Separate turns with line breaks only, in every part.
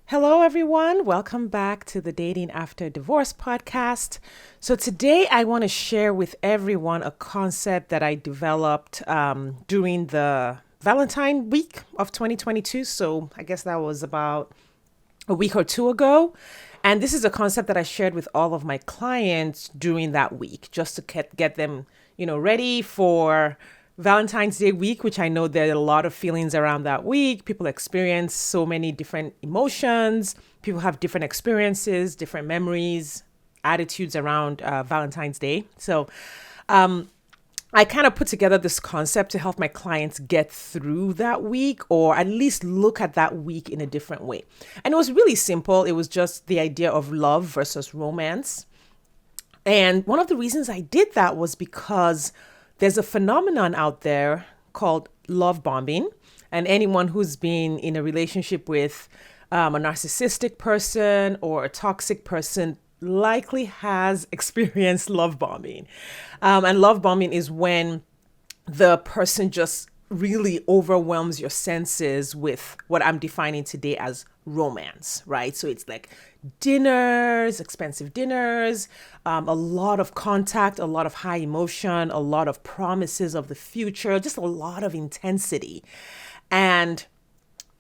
Hello, everyone. Welcome back to the Dating After Divorce podcast. So, today I want to share with everyone a concept that I developed during the Valentine week of 2022. So, I guess that was about a week or two ago. And this is a concept that I shared with all of my clients during that week, just to get them, ready for Valentine's Day week, which I know there are a lot of feelings around that week. People experience so many different emotions. People have different experiences, different memories, attitudes around Valentine's Day. So I kind of put together this concept to help my clients get through that week, or at least look at that week in a different way. And it was really simple. It was just the idea of love versus romance. And one of the reasons I did that was because there's a phenomenon out there called love bombing. And anyone who's been in a relationship with a narcissistic person or a toxic person likely has experienced love bombing. And love bombing is when the person just really overwhelms your senses with what I'm defining today as romance, right? So it's like dinners, expensive dinners, a lot of contact, a lot of high emotion, a lot of promises of the future, just a lot of intensity. And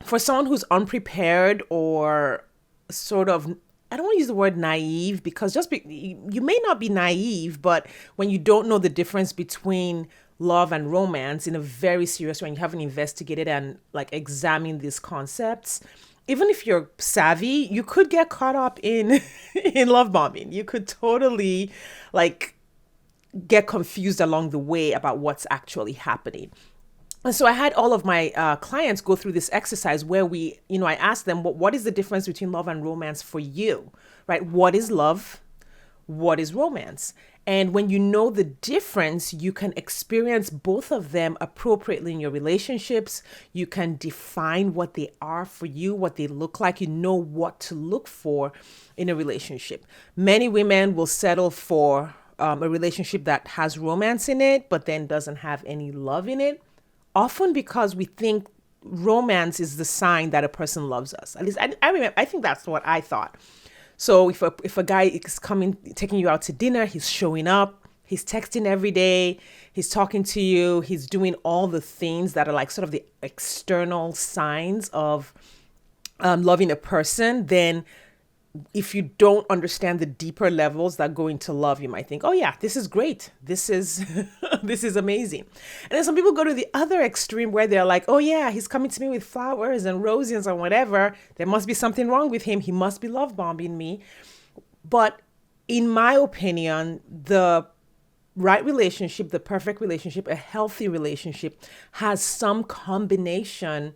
for someone who's unprepared or sort of, I don't want to use the word naive, because you may not be naive, but when you don't know the difference between love and romance in a very serious way, and you haven't investigated and examined these concepts, even if you're savvy, you could get caught up in in love bombing. You could totally get confused along the way about what's actually happening. And so I had all of my clients go through this exercise where I asked them, what is the difference between love and romance for you, right? What is love? What is romance? And when you know the difference, you can experience both of them appropriately in your relationships. You can define what they are for you, what they look like. You know what to look for in a relationship. Many women will settle for a relationship that has romance in it, but then doesn't have any love in it. Often because we think romance is the sign that a person loves us. At least I think that's what I thought. So if a guy is taking you out to dinner, he's showing up, he's texting every day, he's talking to you, he's doing all the things that are sort of the external signs of loving a person, then if you don't understand the deeper levels that go into love, you might think, oh yeah, this is great. This is this is amazing. And then some people go to the other extreme where they're like, oh yeah, he's coming to me with flowers and roses and whatever. There must be something wrong with him. He must be love bombing me. But in my opinion, the right relationship, the perfect relationship, a healthy relationship has some combination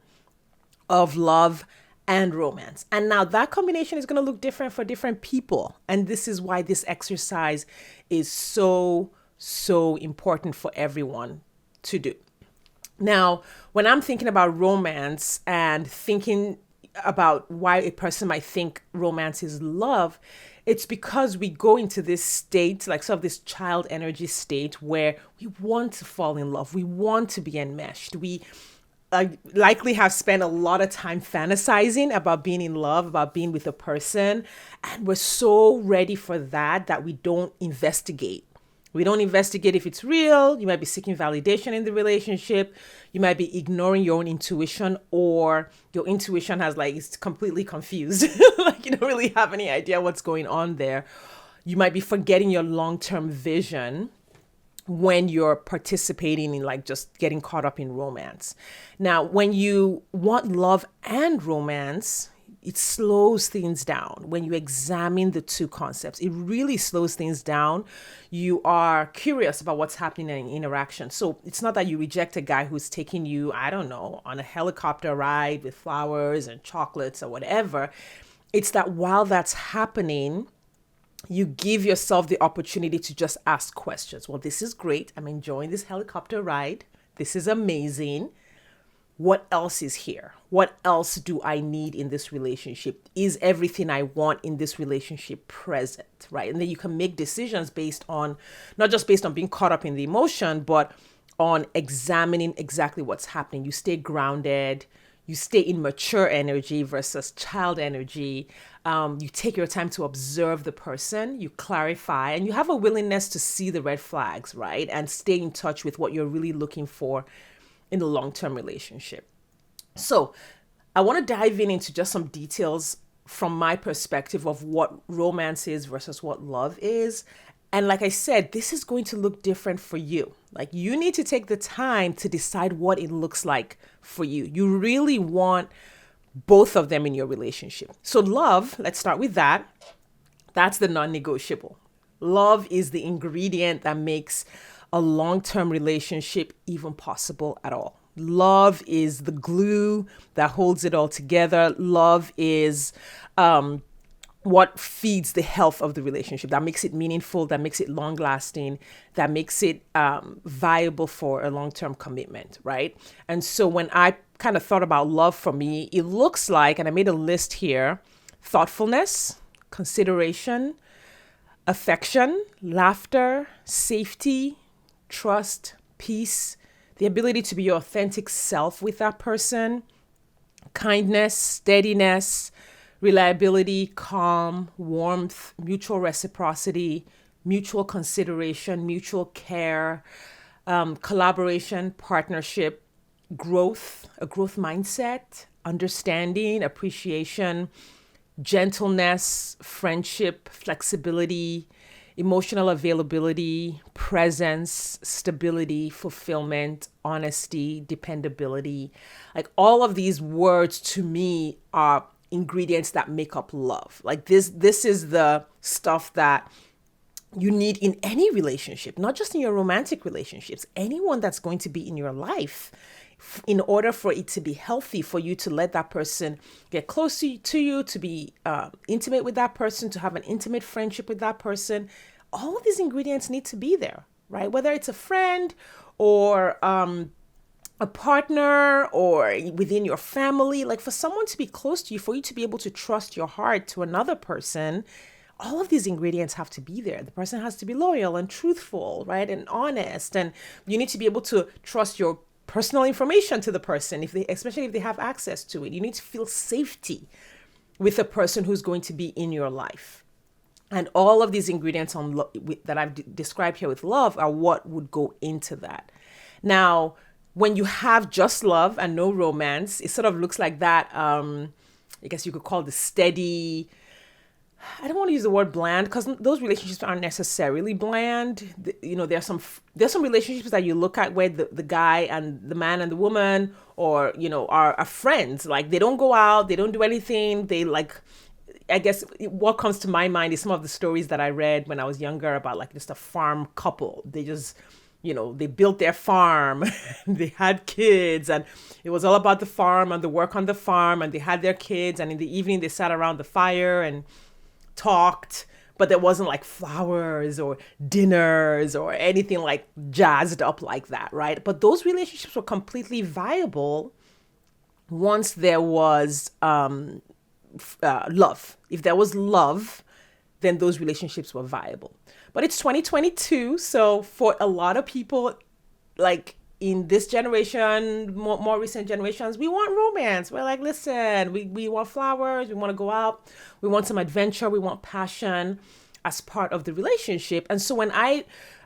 of love and romance. And now that combination is going to look different for different people. And this is why this exercise is so important for everyone to do. Now, when I'm thinking about romance and thinking about why a person might think romance is love, it's because we go into this state, sort of this child energy state, where we want to fall in love. We want to be enmeshed. We likely have spent a lot of time fantasizing about being in love, about being with a person. And we're so ready for that we don't investigate. We don't investigate if it's real. You might be seeking validation in the relationship. You might be ignoring your own intuition, or your intuition is completely confused. You don't really have any idea what's going on there. You might be forgetting your long-term vision when you're participating in just getting caught up in romance. Now, when you want love and romance, it slows things down. When you examine the two concepts, it really slows things down. You are curious about what's happening in interaction. So it's not that you reject a guy who's taking you, I don't know, on a helicopter ride with flowers and chocolates or whatever. It's that while that's happening, you give yourself the opportunity to just ask questions. Well, this is great. I'm enjoying this helicopter ride. This is amazing. What else is here? What else do I need in this relationship? Is everything I want in this relationship present, right? And then you can make decisions based on, not just based on being caught up in the emotion, but on examining exactly what's happening. You stay grounded. You stay in mature energy versus child energy. You take your time to observe the person, you clarify, and you have a willingness to see the red flags, right? And stay in touch with what you're really looking for in a long-term relationship. So I want to dive into just some details from my perspective of what romance is versus what love is. And like I said, this is going to look different for you. Like, you need to take the time to decide what it looks like for you. You really want both of them in your relationship. So love, let's start with that. That's the non-negotiable. Love is the ingredient that makes a long-term relationship even possible at all. Love is the glue that holds it all together. Love is what feeds the health of the relationship, that makes it meaningful, that makes it long lasting, that makes it viable for a long-term commitment, right? And so when I kind of thought about love for me, it looks like, and I made a list here, thoughtfulness, consideration, affection, laughter, safety, trust, peace, the ability to be your authentic self with that person, kindness, steadiness, reliability, calm, warmth, mutual reciprocity, mutual consideration, mutual care, collaboration, partnership, growth, a growth mindset, understanding, appreciation, gentleness, friendship, flexibility, emotional availability, presence, stability, fulfillment, honesty, dependability. Like, all of these words to me are ingredients that make up love. Like, this is the stuff that you need in any relationship, not just in your romantic relationships, anyone that's going to be in your life. In order for it to be healthy, for you to let that person get close to you, to be intimate with that person, to have an intimate friendship with that person, all of these ingredients need to be there, right? Whether it's a friend or a partner or within your family, like, for someone to be close to you, for you to be able to trust your heart to another person, all of these ingredients have to be there. The person has to be loyal and truthful, right? And honest. And you need to be able to trust your personal information to the person, especially if they have access to it. You need to feel safety with the person who's going to be in your life. And all of these ingredients that I've described here with love are what would go into that. Now, when you have just love and no romance, it sort of looks like that. I guess you could call it the steady. I don't want to use the word bland, because those relationships aren't necessarily bland. There's some relationships that you look at where the guy and the man and the woman, or, are friends. Like, they don't go out, they don't do anything. They, like, I guess what comes to my mind is some of the stories that I read when I was younger about, like, just a farm couple. They just, they built their farm, they had kids, and it was all about the farm and the work on the farm, and they had their kids, and in the evening they sat around the fire and talked, but there wasn't like flowers or dinners or anything like jazzed up like that, right? But those relationships were completely viable once there was love. If there was love, then those relationships were viable. But it's 2022, so for a lot of people, like, in this generation, more recent generations, we want romance. We're like, listen, we want flowers, we want to go out, we want some adventure, we want passion as part of the relationship. And so when I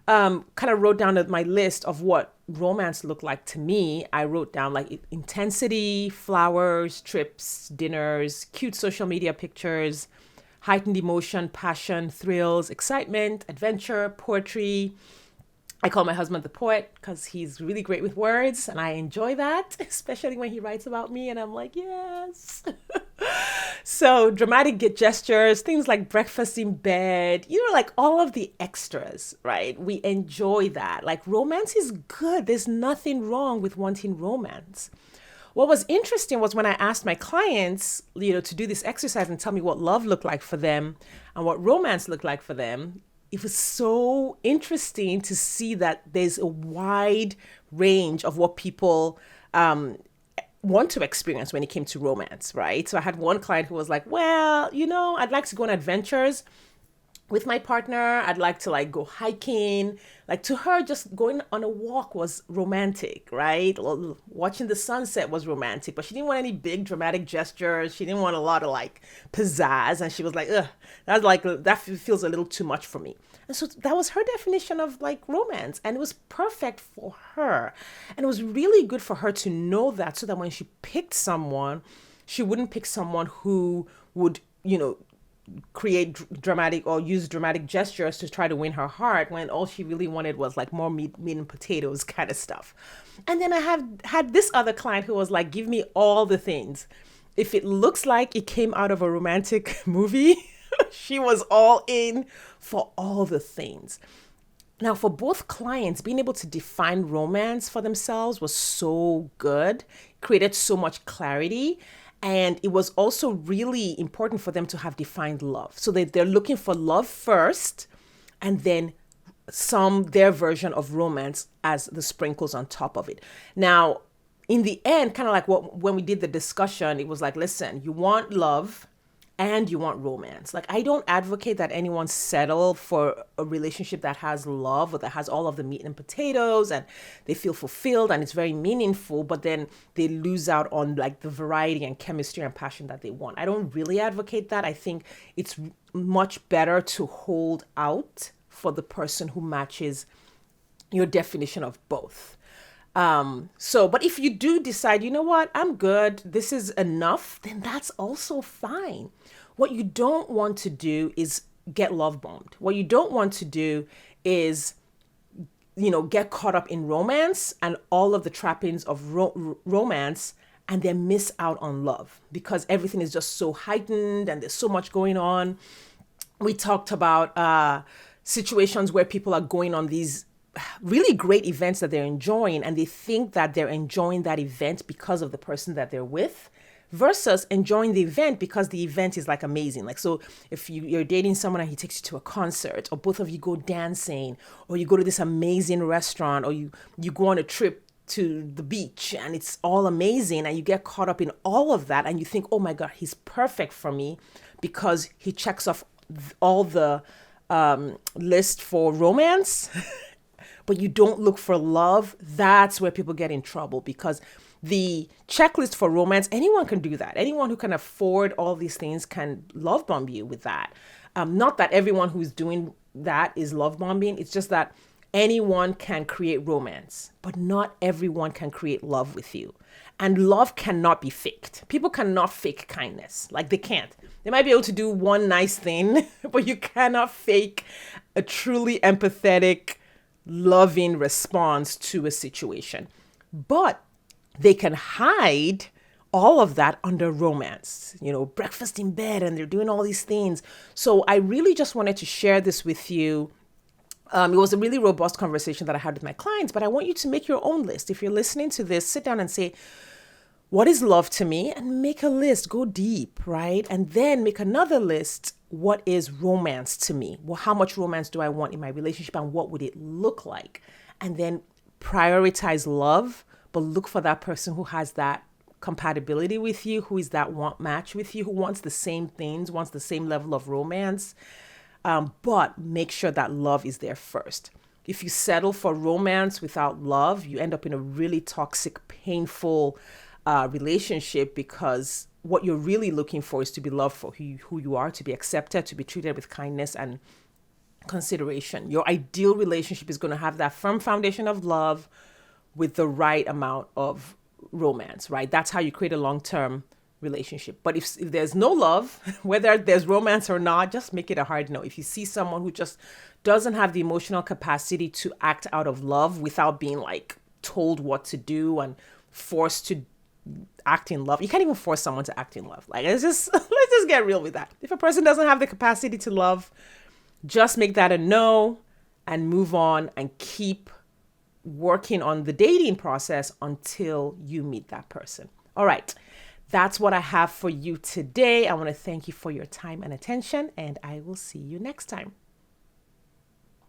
kind of wrote down my list of what romance looked like to me, I wrote down, like, intensity, flowers, trips, dinners, cute social media pictures, heightened emotion, passion, thrills, excitement, adventure, poetry. I call my husband the poet because he's really great with words, and I enjoy that, especially when he writes about me, and I'm like, yes. So dramatic gestures, things like breakfast in bed, like all of the extras, right? We enjoy that. Like, romance is good. There's nothing wrong with wanting romance. What was interesting was when I asked my clients, to do this exercise and tell me what love looked like for them and what romance looked like for them. It was so interesting to see that there's a wide range of what people want to experience when it came to romance, right? So I had one client who was like, well, I'd like to go on adventures, with my partner. I'd like to like go hiking. Like to her, just going on a walk was romantic, right? Watching the sunset was romantic, but she didn't want any big dramatic gestures. She didn't want a lot of like pizzazz, and she was like, "Ugh, that's like that feels a little too much for me." And so that was her definition of like romance, and it was perfect for her, and it was really good for her to know that, so that when she picked someone, she wouldn't pick someone who would, create dramatic or use dramatic gestures to try to win her heart, when all she really wanted was like more meat and potatoes kind of stuff. And then I have had this other client who was like, give me all the things. If it looks like it came out of a romantic movie, she was all in for all the things. Now, for both clients, being able to define romance for themselves was so good, created so much clarity. And it was also really important for them to have defined love. So they're looking for love first, and then their version of romance as the sprinkles on top of it. Now, in the end, kind of like when we did the discussion, it was like, listen, you want love and you want romance. Like, I don't advocate that anyone settle for a relationship that has love or that has all of the meat and potatoes and they feel fulfilled and it's very meaningful, but then they lose out on like the variety and chemistry and passion that they want. I don't really advocate that. I think it's much better to hold out for the person who matches your definition of both. But if you do decide, you know what, I'm good, this is enough, then that's also fine. What you don't want to do is get love bombed. What you don't want to do is, get caught up in romance and all of the trappings of romance, and then miss out on love because everything is just so heightened and there's so much going on. We talked about situations where people are going on these really great events that they're enjoying, and they think that they're enjoying that event because of the person that they're with, versus enjoying the event because the event is like amazing. Like, so if you're dating someone and he takes you to a concert, or both of you go dancing, or you go to this amazing restaurant, or you go on a trip to the beach and it's all amazing, and you get caught up in all of that and you think, oh my God, he's perfect for me because he checks off all the list for romance, but you don't look for love, that's where people get in trouble, because the checklist for romance, anyone can do that. Anyone who can afford all these things can love bomb you with that. Not that everyone who's doing that is love bombing. It's just that anyone can create romance, but not everyone can create love with you. And love cannot be faked. People cannot fake kindness. Like, they can't. They might be able to do one nice thing, but you cannot fake a truly empathetic, loving response to a situation. But they can hide all of that under romance, breakfast in bed, and they're doing all these things. So I really just wanted to share this with you. It was a really robust conversation that I had with my clients, but I want you to make your own list. If you're listening to this, sit down and say, what is love to me? And make a list, go deep, right? And then make another list. What is romance to me? Well, how much romance do I want in my relationship, and what would it look like? And then prioritize love, but look for that person who has that compatibility with you, who is that want match with you, who wants the same things, wants the same level of romance. But make sure that love is there first. If you settle for romance without love, you end up in a really toxic, painful relationship, because what you're really looking for is to be loved for who you are, to be accepted, to be treated with kindness and consideration. Your ideal relationship is going to have that firm foundation of love with the right amount of romance, right? That's how you create a long-term relationship. But if there's no love, whether there's romance or not, just make it a hard no. If you see someone who just doesn't have the emotional capacity to act out of love without being like told what to do and forced to act in love. You can't even force someone to act in love. Like, let's just get real with that. If a person doesn't have the capacity to love, just make that a no and move on and keep working on the dating process until you meet that person. All right. That's what I have for you today. I want to thank you for your time and attention, and I will see you next time.